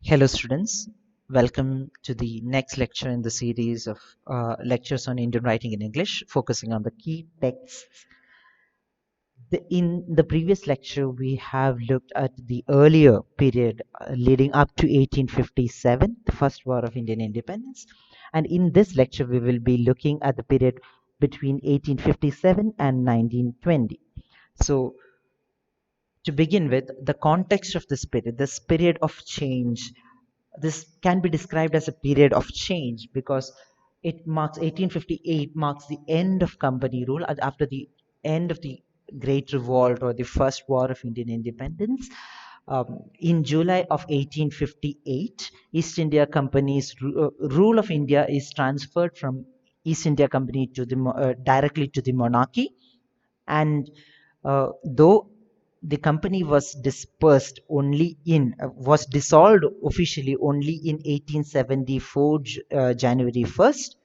Hello, students. Welcome to the next lecture in the series of lectures on Indian writing in English, focusing on the key texts. In the previous lecture, we have looked at the earlier period leading up to 1857, the first war of Indian independence. And in this lecture, we will be looking at the period between 1857 and 1920. So, to begin with, the context of this period of change, this can be described as a period of change because it marks 1858 marks the end of company rule after the end of the Great Revolt or the First War of Indian Independence. In July of 1858, East India Company's rule of India is transferred from East India Company to the directly to the monarchy, and though the company was dispersed only in was dissolved officially only in 1874 January 1st,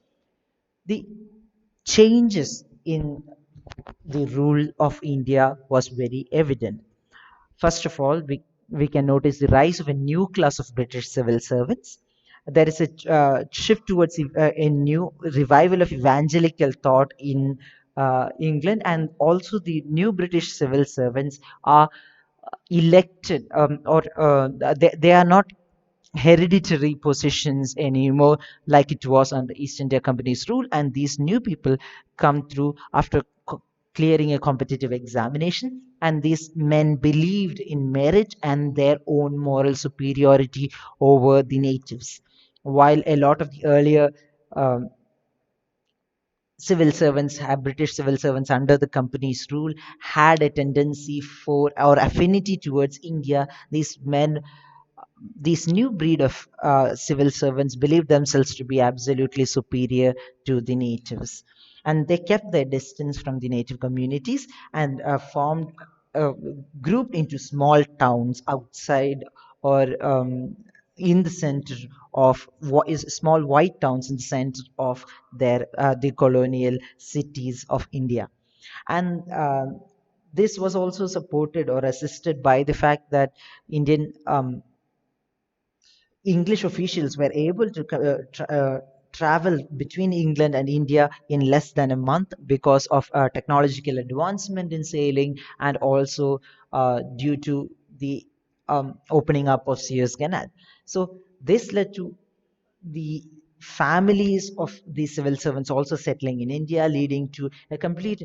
the changes in the rule of India was very evident. First of all, we can notice the rise of a new class of British civil servants. There is a shift towards a new revival of evangelical thought in England, and also the new British civil servants are elected, or they are not hereditary positions anymore like it was under East India Company's rule, and these new people come through after clearing a competitive examination, and these men believed in merit and their own moral superiority over the natives, while a lot of the earlier um, British civil servants under the company's rule had a tendency for or affinity towards India. These new breed of civil servants believed themselves to be absolutely superior to the natives, and they kept their distance from the native communities and formed uh, grouped into small towns outside or in the center of what is small white towns in the center of the colonial cities of India. And this was also supported or assisted by the fact that Indian English officials were able to travel between England and India in less than a month because of technological advancement in sailing, and also due to the opening up of Suez Canal. So this led to the families of the civil servants also settling in India, leading to a complete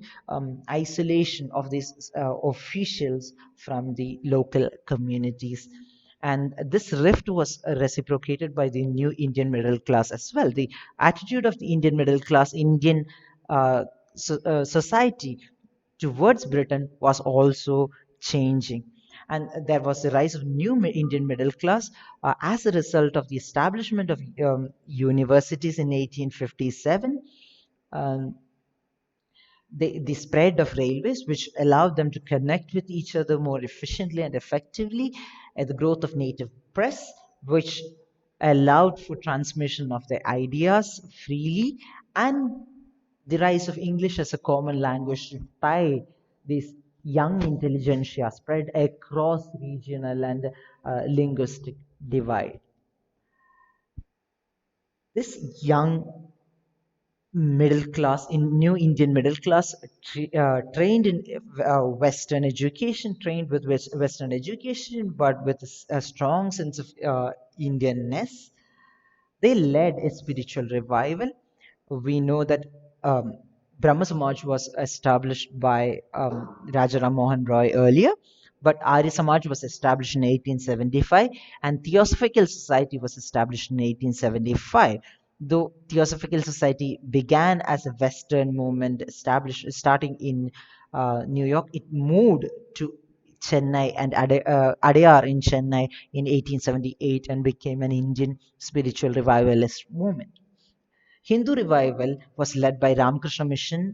isolation of these officials from the local communities. And this rift was reciprocated by the new Indian middle class as well. The attitude of the Indian middle class, Indian society towards Britain was also changing. And there was the rise of new Indian middle class as a result of the establishment of universities in 1857. Um, the spread of railways, which allowed them to connect with each other more efficiently and effectively, and the growth of native press, which allowed for transmission of their ideas freely, and the rise of English as a common language to tie this young intelligentsia spread across regional and linguistic divide. This young middle class in new Indian middle class trained in Western education, trained with Western education, but with a strong sense of Indianness. They led a spiritual revival. We know that um, Brahma Samaj was established by Raja Ram Mohan Roy earlier, but Arya Samaj was established in 1875, and Theosophical Society was established in 1875. Though Theosophical Society began as a Western movement established starting in New York, it moved to Chennai and Adyar in Chennai in 1878 and became an Indian spiritual revivalist movement. Hindu revival was led by Ramakrishna Mission,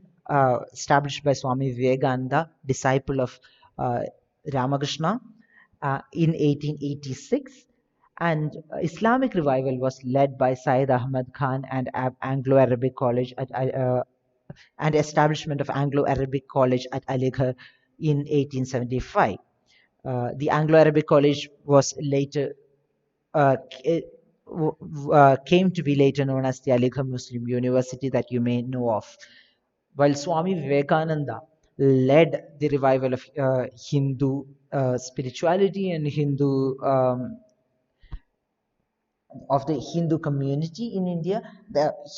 established by Swami Vivekananda, disciple of uh, Ramakrishna, in 1886. And Islamic revival was led by Syed Ahmad Khan and Anglo-Arabic College and establishment of Anglo-Arabic College at Aligarh in 1875. The Anglo-Arabic College was later came to be later known as the Aligarh Muslim University that you may know of. While Swami Vivekananda led the revival of Hindu spirituality and of the Hindu community in India,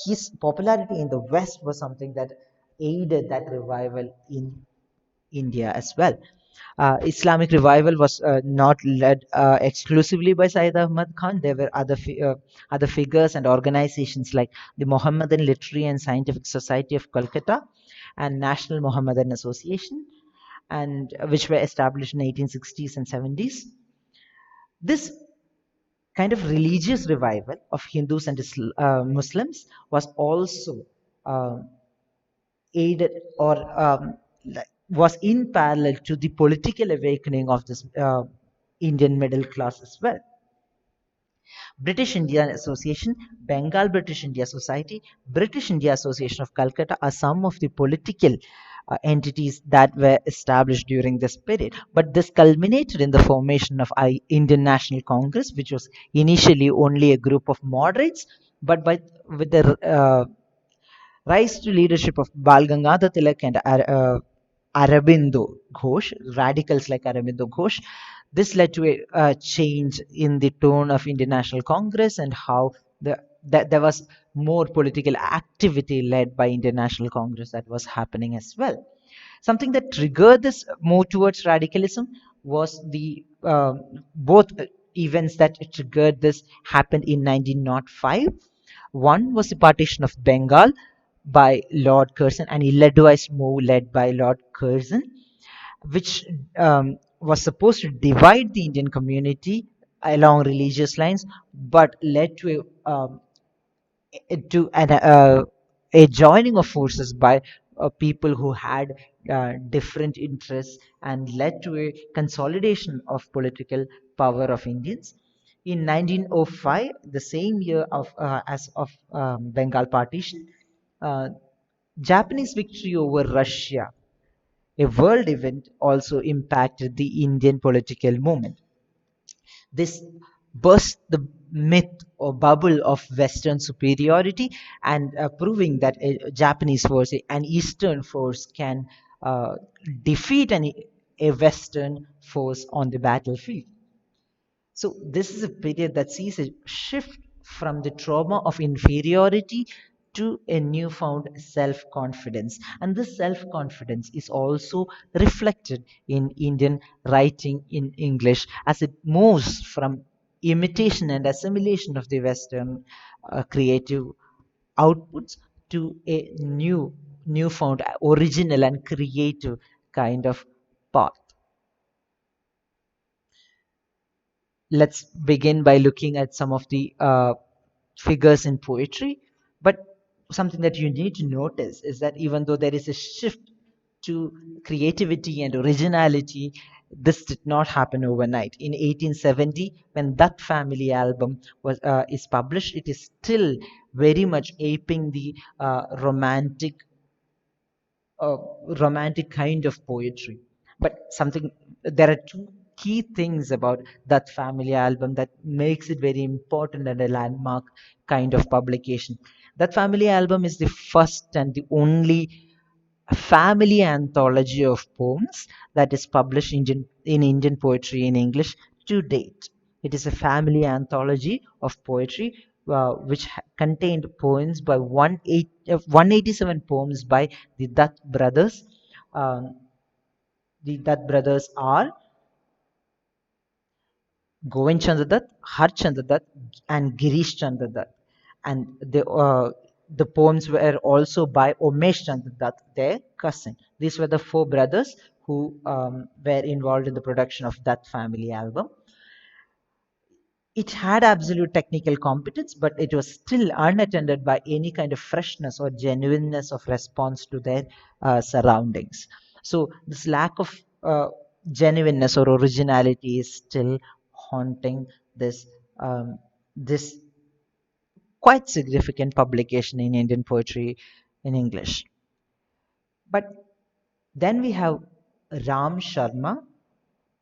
his popularity in the West was something that aided that revival in India as well. Islamic revival was not led exclusively by Syed Ahmad Khan. There were other figures and organizations like the Mohammedan Literary and Scientific Society of Calcutta and National Mohammedan Association, and which were established in 1860s and 70s. This kind of religious revival of Hindus and Muslims was also uh, aided or was in parallel to the political awakening of this Indian middle class as well. British India Association, Bengal British India Society, British India Association of Calcutta are some of the political entities that were established during this period. But this culminated in the formation of Indian National Congress, which was initially only a group of moderates, but with the rise to leadership of Bal Gangadhar Tilak and Arabindo Ghosh, radicals like Arabindo Ghosh. This led to a change in the tone of Indian National Congress and how there was more political activity led by Indian National Congress that was happening as well. Something that triggered this move towards radicalism was the both events that triggered this happened in 1905. One was the partition of Bengal by Lord Curzon, an ill-advised move led by Lord Curzon, which was supposed to divide the Indian community along religious lines, but led to a joining of forces by people who had different interests and led to a consolidation of political power of Indians. In 1905, the same year as of Bengal partition, uh, Japanese victory over Russia, a world event, also impacted the Indian political movement. This burst the myth or bubble of Western superiority and proving that a Japanese force, an Eastern force, can uh, defeat a Western force on the battlefield. So this is a period that sees a shift from the trauma of inferiority to a newfound self-confidence. And this self-confidence is also reflected in Indian writing in English as it moves from imitation and assimilation of the Western creative outputs to a newfound original and creative kind of path. Let's begin by looking at some of the figures in poetry. But something that you need to notice is that even though there is a shift to creativity and originality, this did not happen overnight. In 1870, when that family album is published, it is still very much aping the uh, romantic kind of poetry. But something there are two key things about that family album that makes it very important and a landmark kind of publication. That family album is the first and the only family anthology of poems that is published in Indian poetry in English to date. It is a family anthology of poetry which contained poems by 187 poems by the Dutt brothers. Um, the Dutt brothers are Govind Chandra Dutt, Har Chandra Dutt, and Girish Chandra Dutt. And the poems were also by Umesh Chandra Dutt, their cousin. These were the four brothers who were involved in the production of that family album. It had absolute technical competence, but it was still unattended by any kind of freshness or genuineness of response to their surroundings. So this lack of genuineness or originality is still haunting this this quite significant publication in Indian poetry in English. But then we have Ram Sharma,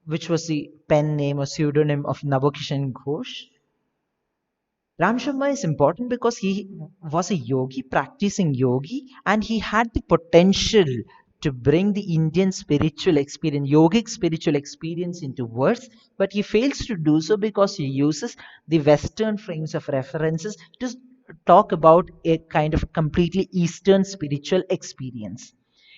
which was the pen name or pseudonym of Navokishan Ghosh. Ram Sharma is important because he was a yogi, practicing yogi, and he had the potential to bring the Indian spiritual experience, yogic spiritual experience into words, but he fails to do so because he uses the Western frames of references to talk about a kind of completely Eastern spiritual experience.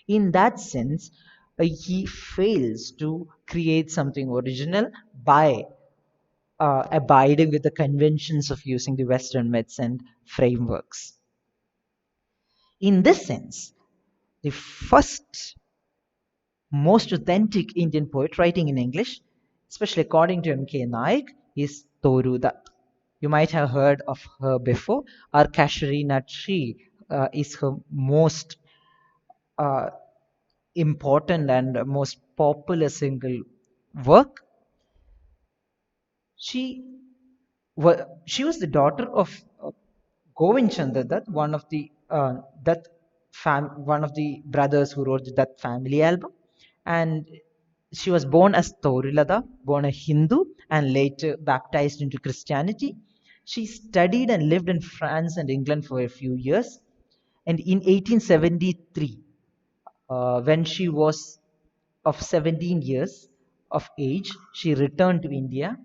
In that sense, he fails to create something original by abiding with the conventions of using the Western myths and frameworks. In this sense, the first most authentic Indian poet writing in English, especially according to M.K. Naik, is Toru Dutt. You might have heard of her before. Or Kasharina Tree is her most uh, important and most popular single work. She she was the daughter of Govind Chandra Dutt, one of the brothers who wrote the Dutt family album, and she was born as Torilada, born a Hindu, and later baptized into Christianity. She studied and lived in France and England for a few years, and in 1873, when she was of 17 years of age, she returned to India,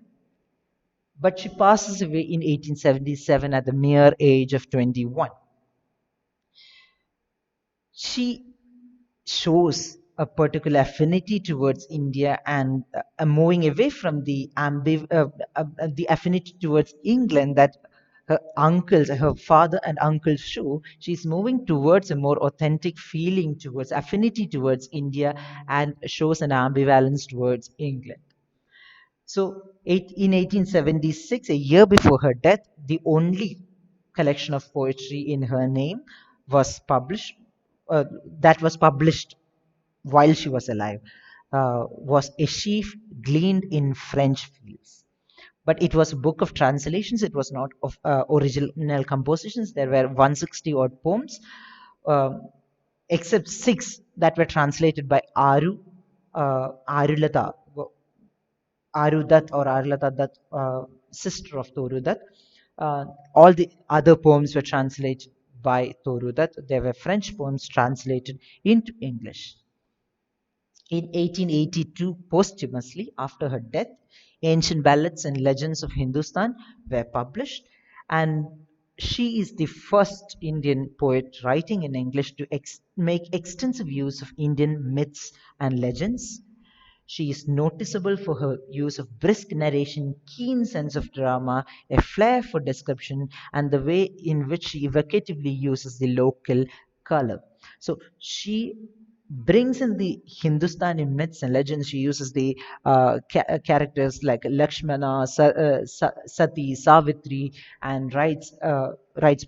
but she passes away in 1877 at the mere age of 21. She shows a particular affinity towards India and moving away from the affinity towards England that her father and uncles show. She's moving towards a more authentic feeling towards affinity towards India and shows an ambivalence towards England. So, in 1876, a year before her death, the only collection of poetry in her name was published, uh, that was published while she was alive, was A Sheaf Gleaned in French Fields. But it was a book of translations, it was not of original compositions. There were 160 odd poems, um, except six that were translated by Arulata, Arudat or Arlata Dutt, sister of Toru Dutt. All the other poems were translated by Toru Dutt. There were French poems translated into English. In 1882, posthumously, after her death, Ancient Ballads and Legends of Hindustan were published, and she is the first Indian poet writing in English to make extensive use of Indian myths and legends. She is noticeable for her use of brisk narration, keen sense of drama, a flair for description, and the way in which she evocatively uses the local color. So she brings in the Hindustani myths and legends. She uses the characters like Lakshmana, Sati, Savitri, and writes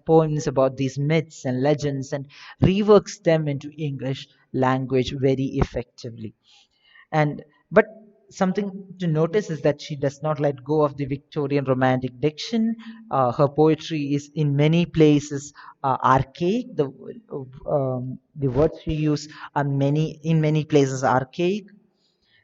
poems about these myths and legends and reworks them into English language very effectively. And but something to notice is that she does not let go of the Victorian romantic diction. Her poetry is in many places archaic. The words she uses are many places archaic.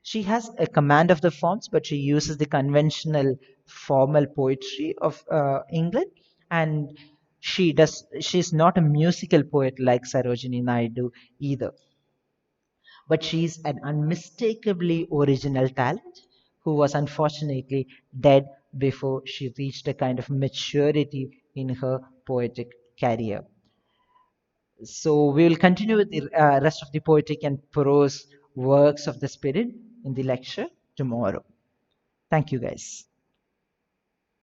She has a command of the forms, but she uses the conventional formal poetry of England, and she's not a musical poet like Sarojini Naidu either, but she's an unmistakably original talent who was unfortunately dead before she reached a kind of maturity in her poetic career. So we will continue with the rest of the poetic and prose works of the spirit in the lecture tomorrow. Thank you, guys.